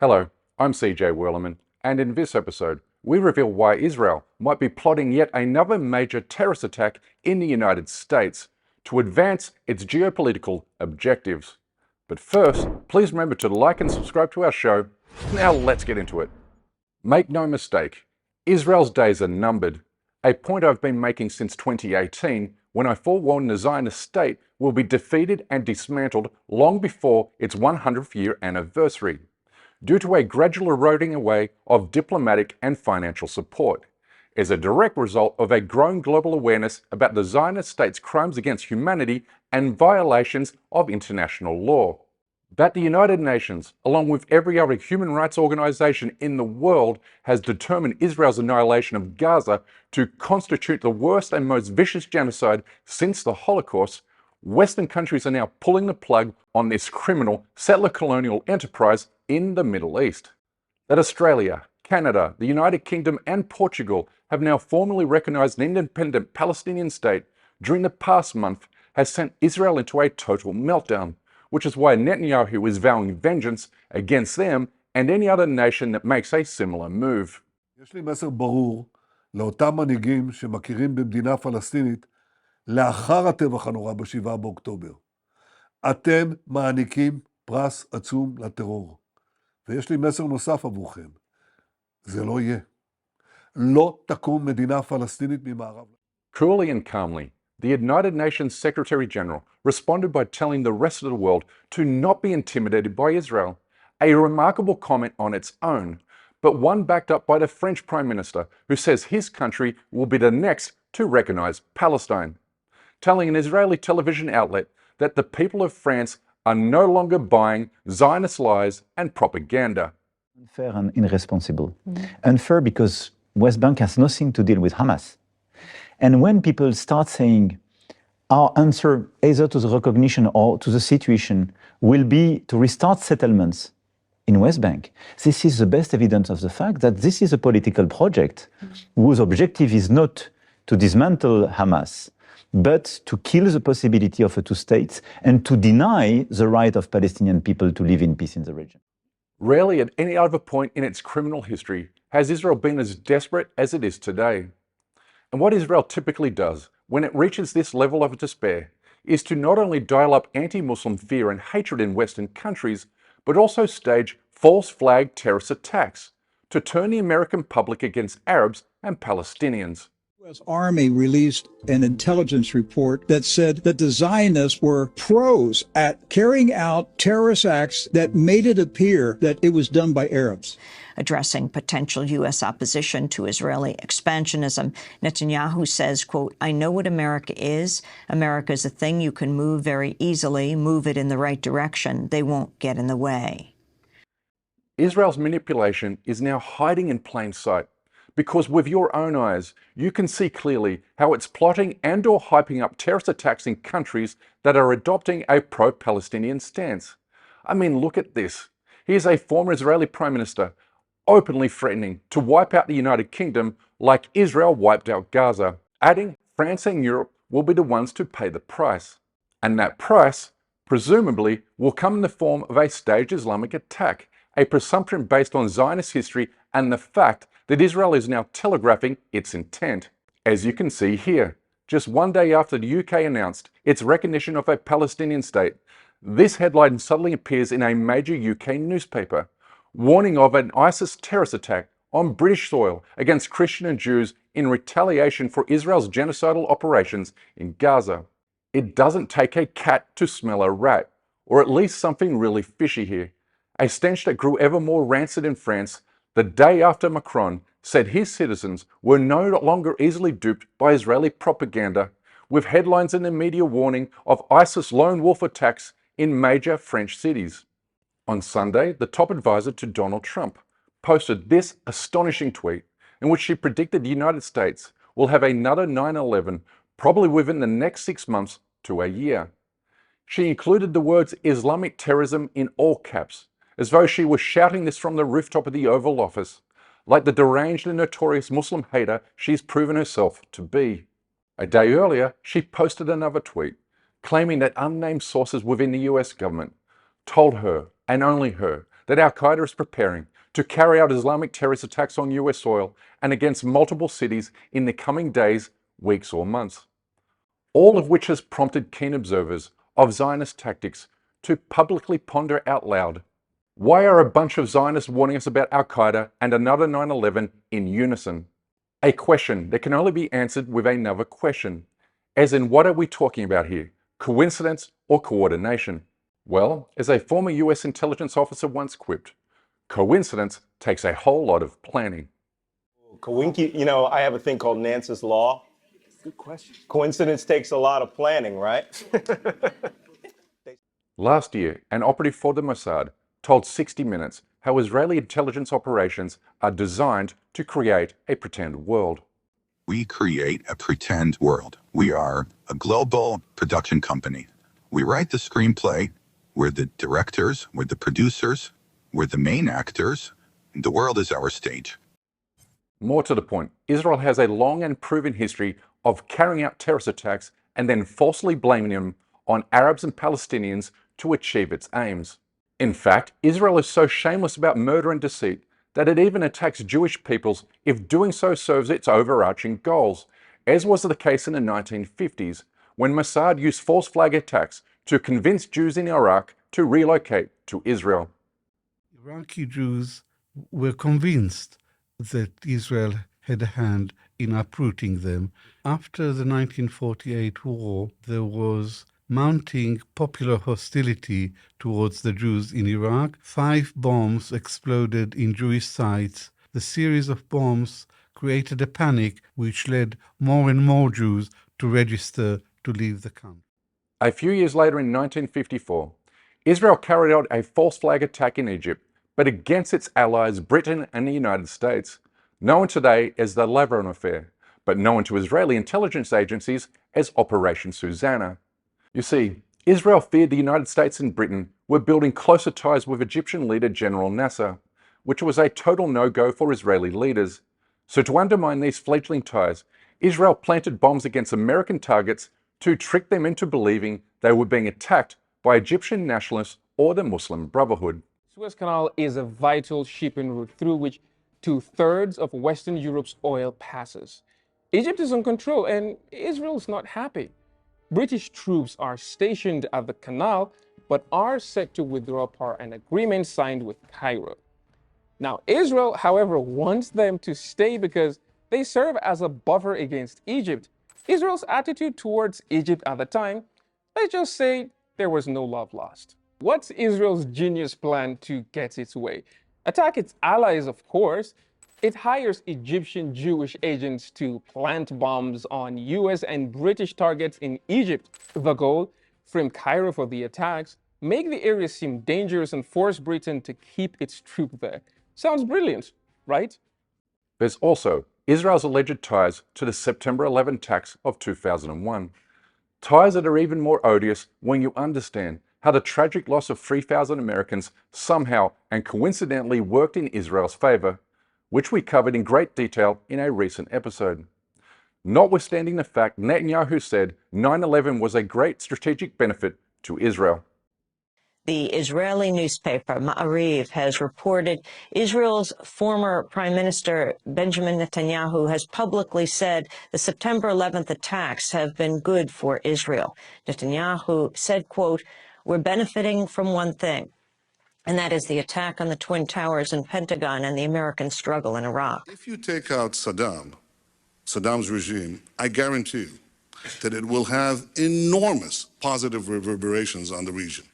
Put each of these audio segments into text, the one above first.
Hello, I'm CJ Werleman, and in this episode, we reveal why Israel might be plotting yet another major terrorist attack in the United States to advance its geopolitical objectives. But first, please remember to like and subscribe to our show. Now let's get into it. Make no mistake, Israel's days are numbered, a point I've been making since 2018 when I forewarned the Zionist state will be defeated and dismantled long before its 100th year anniversary, due to a gradual eroding away of diplomatic and financial support, as a direct result of a growing global awareness about the Zionist state's crimes against humanity and violations of international law. That the United Nations, along with every other human rights organization in the world, has determined Israel's annihilation of Gaza to constitute the worst and most vicious genocide since the Holocaust, Western countries are now pulling the plug on this criminal settler colonial enterprise in the Middle East. That Australia, Canada, the United Kingdom and Portugal have now formally recognized an independent Palestinian state during the past month has sent Israel into a total meltdown, which is why Netanyahu is vowing vengeance against them and any other nation that makes a similar move. יש לי מסר ברור לאותם מנהיגים שמכירים במדינה פלסטינית לאחר הטבח הנורא ב7 באוקטובר. אתם מעניקים פרס עצום לטרור. ויש לי מסר נוסף עבורכם. זה לא יהיה. לא תקום מדינה פלסטינית ממערב. Coolly and calmly, the United Nations Secretary General responded by telling the rest of the world to not be intimidated by Israel, a remarkable comment on its own, but one backed up by the French Prime Minister, who says his country will be the next to recognize Palestine, telling an Israeli television outlet that the people of France are no longer buying Zionist lies and propaganda. Unfair and irresponsible. Unfair because West Bank has nothing to deal with Hamas. And when people start saying our answer either to the recognition or to the situation will be to restart settlements in West Bank, this is the best evidence of the fact that this is a political project whose objective is not to dismantle Hamas, but to kill the possibility of a two states and to deny the right of Palestinian people to live in peace in the region. Rarely at any other point in its criminal history has Israel been as desperate as it is today. And what Israel typically does when it reaches this level of despair is to not only dial up anti-Muslim fear and hatred in Western countries, but also stage false flag terrorist attacks to turn the American public against Arabs and Palestinians. The U.S. Army released an intelligence report that said that the Zionists were pros at carrying out terrorist acts that made it appear that it was done by Arabs. Addressing potential U.S. opposition to Israeli expansionism, Netanyahu says, quote, "I know what America is. America is a thing you can move very easily, move it in the right direction. They won't get in the way." Israel's manipulation is now hiding in plain sight, because with your own eyes, you can see clearly how it's plotting and or hyping up terrorist attacks in countries that are adopting a pro-Palestinian stance. I mean, look at this. Here's a former Israeli Prime Minister openly threatening to wipe out the United Kingdom like Israel wiped out Gaza, adding France and Europe will be the ones to pay the price. And that price, presumably, will come in the form of a staged Islamic attack, a presumption based on Zionist history and the fact that Israel is now telegraphing its intent. As you can see here, just one day after the UK announced its recognition of a Palestinian state, this headline suddenly appears in a major UK newspaper, warning of an ISIS terrorist attack on British soil against Christian and Jews in retaliation for Israel's genocidal operations in Gaza. It doesn't take a cat to smell a rat, or at least something really fishy here. A stench that grew ever more rancid in France the day after Macron said his citizens were no longer easily duped by Israeli propaganda, with headlines in the media warning of ISIS lone wolf attacks in major French cities. On Sunday, the top advisor to Donald Trump posted this astonishing tweet in which she predicted the United States will have another 9/11 probably within the next 6 months to a year. She included the words Islamic terrorism in all caps, as though she was shouting this from the rooftop of the Oval Office, like the deranged and notorious Muslim hater she's proven herself to be. A day earlier, she posted another tweet, claiming that unnamed sources within the US government told her, and only her, that Al-Qaeda is preparing to carry out Islamic terrorist attacks on US soil and against multiple cities in the coming days, weeks or months. All of which has prompted keen observers of Zionist tactics to publicly ponder out loud, why are a bunch of Zionists warning us about Al-Qaeda and another 9/11 in unison? A question that can only be answered with another question, as in what are we talking about here, coincidence or coordination? Well, as a former US intelligence officer once quipped, coincidence takes a whole lot of planning. I have a thing called Nance's Law. Good question. Coincidence takes a lot of planning, right? Last year, an operative for the Mossad told 60 Minutes how Israeli intelligence operations are designed to create a pretend world. We create a pretend world. We are a global production company. We write the screenplay. We're the directors. We're the producers. We're the main actors. And the world is our stage. More to the point, Israel has a long and proven history of carrying out terrorist attacks and then falsely blaming them on Arabs and Palestinians to achieve its aims. In fact, Israel is so shameless about murder and deceit that it even attacks Jewish peoples if doing so serves its overarching goals, as was the case in the 1950s, when Mossad used false flag attacks to convince Jews in Iraq to relocate to Israel. Iraqi Jews were convinced that Israel had a hand in uprooting them. After the 1948 war, there was mounting popular hostility towards the Jews in Iraq. 5 bombs exploded in Jewish sites. The series of bombs created a panic which led more and more Jews to register to leave the country. A few years later in 1954, Israel carried out a false flag attack in Egypt, but against its allies Britain and the United States, known today as the Lavron Affair, but known to Israeli intelligence agencies as Operation Susanna. You see, Israel feared the United States and Britain were building closer ties with Egyptian leader General Nasser, which was a total no-go for Israeli leaders. So to undermine these fledgling ties, Israel planted bombs against American targets to trick them into believing they were being attacked by Egyptian nationalists or the Muslim Brotherhood. Suez Canal is a vital shipping route through which 2/3 of Western Europe's oil passes. Egypt is in control and Israel is not happy. British troops are stationed at the canal, but are set to withdraw per an agreement signed with Cairo. Now, Israel, however, wants them to stay because they serve as a buffer against Egypt. Israel's attitude towards Egypt at the time, let's just say there was no love lost. What's Israel's genius plan to get its way? Attack its allies, of course. It hires Egyptian Jewish agents to plant bombs on US and British targets in Egypt. The goal, frame Cairo for the attacks, make the area seem dangerous and force Britain to keep its troops there. Sounds brilliant, right? There's also Israel's alleged ties to the September 11 attacks of 2001. Ties that are even more odious when you understand how the tragic loss of 3,000 Americans somehow and coincidentally worked in Israel's favor, which we covered in great detail in a recent episode. Notwithstanding the fact Netanyahu said 9/11 was a great strategic benefit to Israel. The Israeli newspaper Ma'ariv has reported Israel's former Prime Minister Benjamin Netanyahu has publicly said the September 11th attacks have been good for Israel. Netanyahu said, quote, "We're benefiting from one thing, and that is the attack on the Twin Towers and Pentagon and the American struggle in Iraq." If you take out Saddam's regime, I guarantee you that it will have enormous positive reverberations on the region.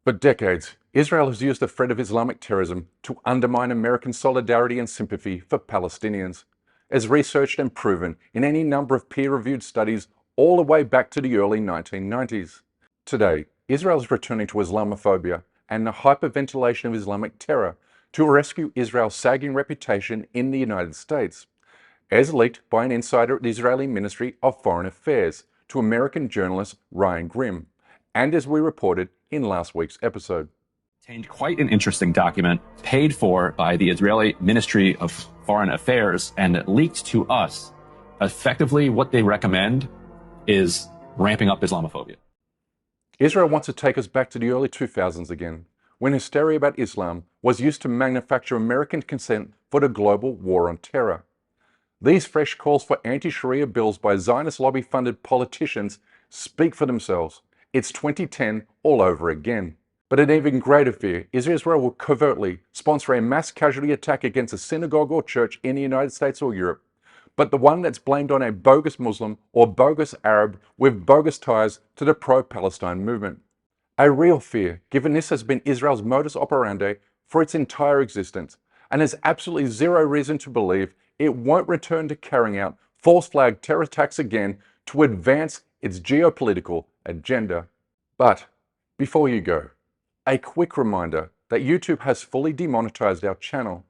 For decades, Israel has used the threat of Islamic terrorism to undermine American solidarity and sympathy for Palestinians, as researched and proven in any number of peer-reviewed studies all the way back to the early 1990s. Today, Israel is returning to Islamophobia and the hyperventilation of Islamic terror to rescue Israel's sagging reputation in the United States, as leaked by an insider at the Israeli Ministry of Foreign Affairs to American journalist Ryan Grimm, and as we reported in last week's episode. Contained quite an interesting document paid for by the Israeli Ministry of Foreign Affairs and leaked to us. Effectively, what they recommend is ramping up Islamophobia. Israel wants to take us back to the early 2000s again, when hysteria about Islam was used to manufacture American consent for the global war on terror. These fresh calls for anti-Sharia bills by Zionist lobby-funded politicians speak for themselves. It's 2010 all over again. But an even greater fear is Israel will covertly sponsor a mass casualty attack against a synagogue or church in the United States or Europe, but the one that's blamed on a bogus Muslim or bogus Arab with bogus ties to the pro-Palestine movement. A real fear, given this has been Israel's modus operandi for its entire existence, and there's absolutely zero reason to believe it won't return to carrying out false flag terror attacks again to advance its geopolitical agenda. But before you go, a quick reminder that YouTube has fully demonetized our channel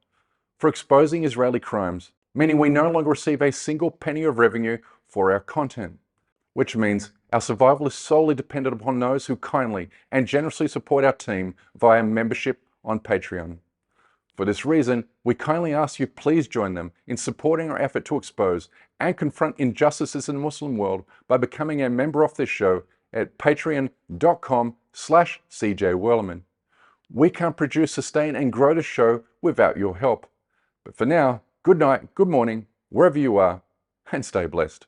for exposing Israeli crimes, meaning we no longer receive a single penny of revenue for our content, which means our survival is solely dependent upon those who kindly and generously support our team via membership on Patreon. For this reason, we kindly ask you please join them in supporting our effort to expose and confront injustices in the Muslim world by becoming a member of this show at patreon.com/CJWerleman. We can't produce, sustain, and grow the show without your help. But for now, good night, good morning, wherever you are, and stay blessed.